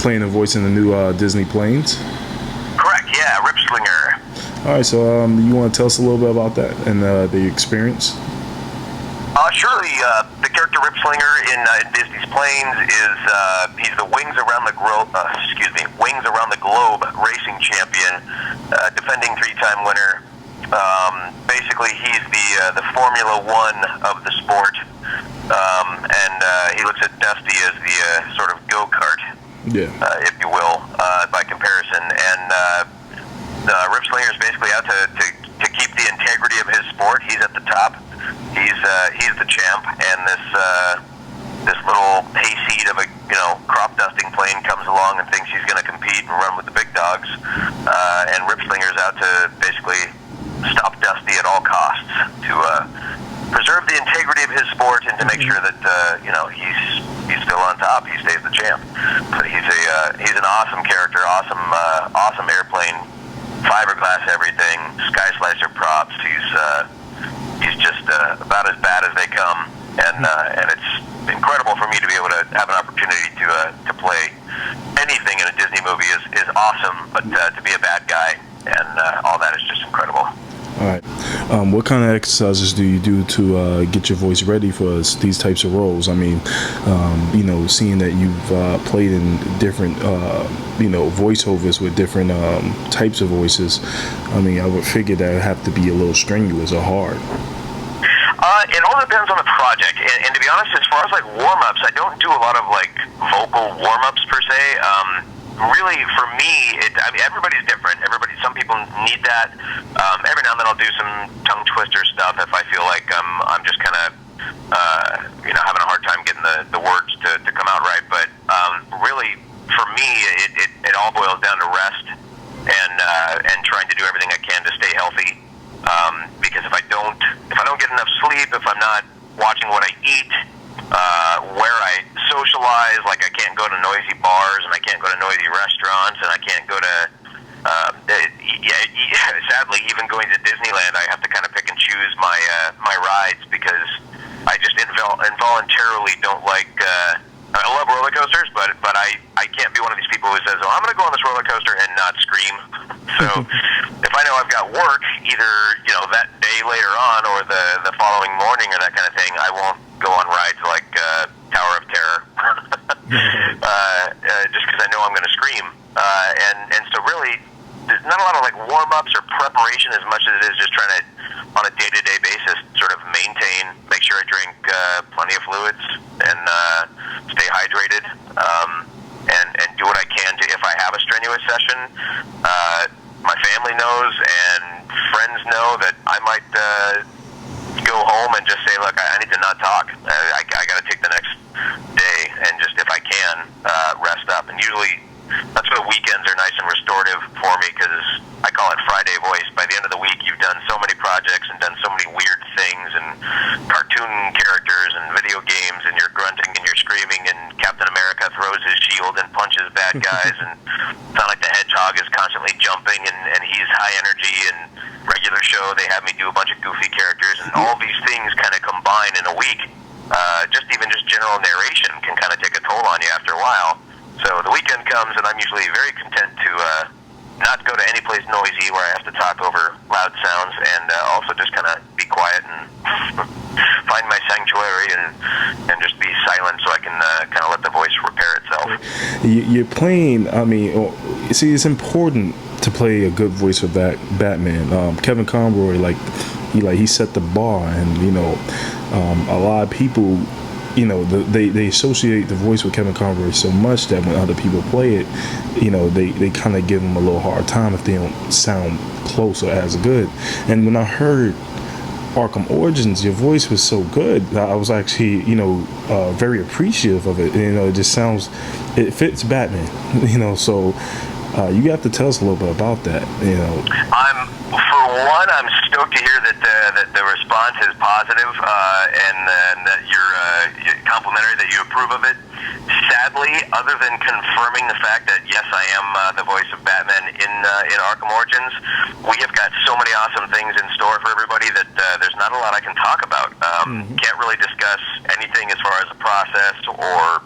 playing a voice in the new Disney planes? Correct, yeah, Ripslinger. All right, so you want to tell us a little bit about that and the experience? Sure. The character Ripslinger in Disney's planes is he's the wings around the globe racing champion, defending 3-time winner. Basically, he's the Formula One of the sport, and he looks at Dusty as the sort of go-kart, if you will, by comparison. And Ripslinger is basically out to keep the integrity of his sport. He's at the top. He's the champ, and this little hayseed of a crop dusting plane comes along and thinks he's going to compete and run with the big dogs. And Ripslinger's out to basically stop Dusty at all costs to preserve the integrity of his sport and to make sure that he's still on top. He stays the champ. But he's an awesome character, awesome airplane, fiberglass everything, sky slicer props. He's just about as bad as they come, and it's incredible for me to be able to have an opportunity to play anything in a Disney movie is awesome, but to be a bad guy and all that is just incredible. All right. What kind of exercises do you do to get your voice ready for these types of roles? I mean, seeing that you've played in different, voiceovers with different types of voices, I mean, I would figure that would have to be a little strenuous or hard. It all depends on the project, and to be honest, as far as like warm-ups, I don't do a lot of like vocal warm-ups per se. Really, for me, everybody's different. Some people need that. Every now and then I'll do some tongue twister stuff if I feel like I'm just kind of having a hard time getting the words to come out right. But really, for me, it all boils down to rest and trying to do everything I can to stay healthy. Because if I don't get enough sleep, if I'm not watching what I eat, where I socialize, like I can't go to noisy bars and I can't go to noisy restaurants and I can't go to, sadly, even going to Disneyland, I have to kind of pick and choose my rides because I just involuntarily don't like. I love roller coasters, but I can't be one of these people who says, "Oh, I'm going to go on this roller coaster and not scream." So if I know I've got work, either that day later on or the following morning or that kind of thing, I won't go on rides like Tower of Terror, just because I know I'm going to scream. And so really, there's not a lot of like warm-ups or preparation as much as it is just trying to, on a day-to-day basis, sort of make sure I drink plenty of fluids and stay hydrated, and do what I can to, if I have a strenuous session, my family knows and friends know that I might go home and just say, look, I need to not talk. I got to take the next day and just, if I can, rest up. And usually that's why weekends are nice and restorative for me, because I call it Friday voice. By the end of the week, you've done so many projects and done so many weird things and cartoon characters and video games, and you're grunting and you're screaming, and Captain America throws his shield and punches bad guys, and Sonic the Hedgehog is constantly jumping, and he's high energy, and regular show, they have me do a bunch of goofy characters, and all these things kind of combine in a week. Just general narration can kind of take a toll on you after a while. So the weekend comes, and I'm usually very content to not go to any place noisy where I have to talk over loud sounds, and also just kind of be quiet and find my sanctuary and just be silent so I can kind of let the voice repair itself. You're playing, see, it's important to play a good voice for Batman. Kevin Conroy, he set the bar, and a lot of people, they associate the voice with Kevin Conroy so much that when other people play it, they kind of give him a little hard time if they don't sound close or as good. And when I heard Arkham Origins, your voice was so good, I was actually, very appreciative of it. It fits Batman, so you have to tell us a little bit about that. I'm stoked to hear that the response is positive, and that you're complimentary, that you approve of it. Sadly, other than confirming the fact that yes, I am the voice of Batman in Arkham Origins, we have got so many awesome things in store for everybody that there's not a lot I can talk about. Can't really discuss anything as far as the process or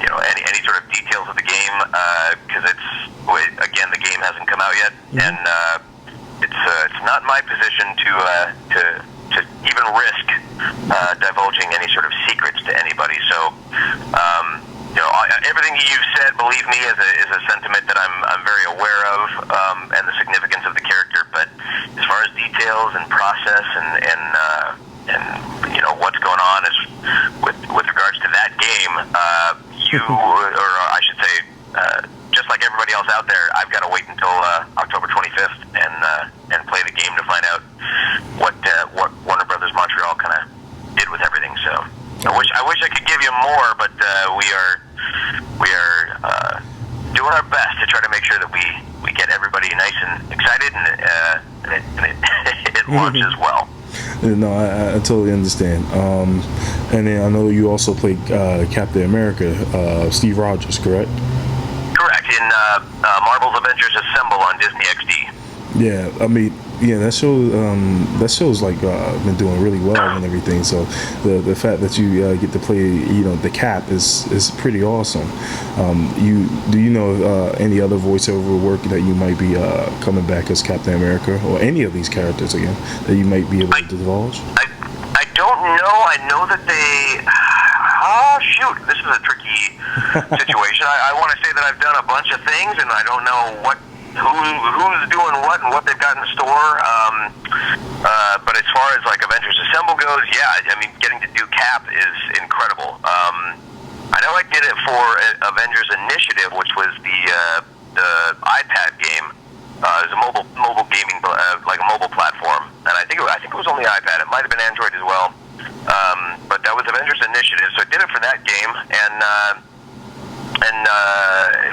any sort of details of the game, because again, the game hasn't come out yet, and it's not my position to even risk divulging any sort of secrets to anybody. So, everything you've said, believe me, is a sentiment that I'm very aware of, and the significance of the character. But as far as details and process and what's going on is with regards to that game, or I should say, just like everybody else out there, I've got to wait until October 25th and play the game to find out what Warner Brothers Montreal kind of did with everything. So I wish I could give you more, but we are doing our best to try to make sure that we get everybody nice and excited, and it launches well. No, I totally understand. And then I know you also played Captain America, Steve Rogers, correct? Correct, in Marvel's Avengers Assemble on Disney XD. Yeah, I mean, that show's like been doing really well and everything. So the fact that you get to play, the Cap is pretty awesome. Do you know any other voiceover work that you might be coming back as Captain America, or any of these characters again that you might be able to divulge? I don't know. I know that they. Oh shoot! This is a tricky situation. I want to say that I've done a bunch of things, and I don't know who's doing what and what they've got in store. But as far as like Avengers Assemble goes, yeah, I mean, getting to do Cap is incredible. I know I did it for Avengers Initiative, which was the iPad game. It was a mobile gaming, like a mobile platform, and I think it was only iPad. It might have been Android as well. But that was Avengers Initiative, so I did it for that game, and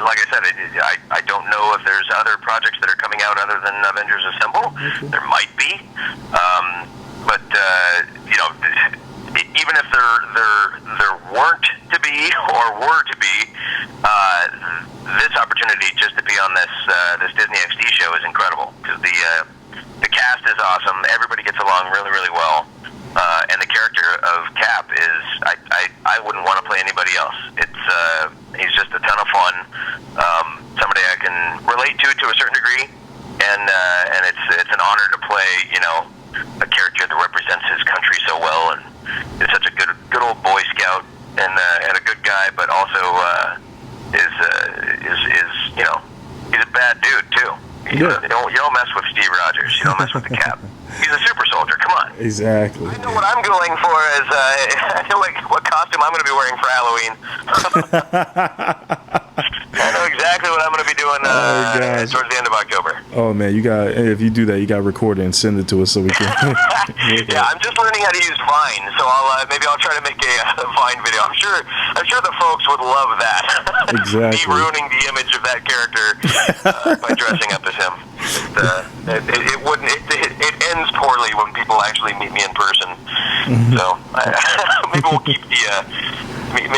like I said, I don't know if there's other projects that are coming out other than Avengers Assemble. There might be, but even if there weren't to be or were to be, this opportunity just to be on this Disney XD show is incredible, because the cast is awesome. Everybody gets along really, really well. And the character of Cap is, I wouldn't want to play anybody else. He's just a ton of fun. Somebody I can relate to a certain degree, and it's an honor to play, a character that represents his country so well, and is such a good old Boy Scout, and a good guy, but also is he's a bad dude too. You don't mess with Steve Rogers. You don't mess with the Cap. He's a super soldier. Come on. Exactly. I know what I'm going for is I know what costume I'm going to be wearing for Halloween. I know exactly what I'm going to be doing towards the end of October. Oh man, if you do that, you got to record it and send it to us so we can. Yeah, I'm just learning how to use Vine, so maybe I'll try to make a Vine video. I'm sure the folks would love that. Exactly. Me ruining the image of that character by dressing up as him. It ends poorly when people actually meet me in person. Mm-hmm. So maybe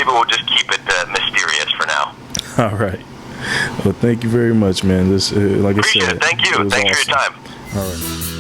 we'll just keep it mysterious for now. All right. Well, thank you very much, man. This, like Appreciate I said, it. Thank you. Thanks awesome. for your time. All right.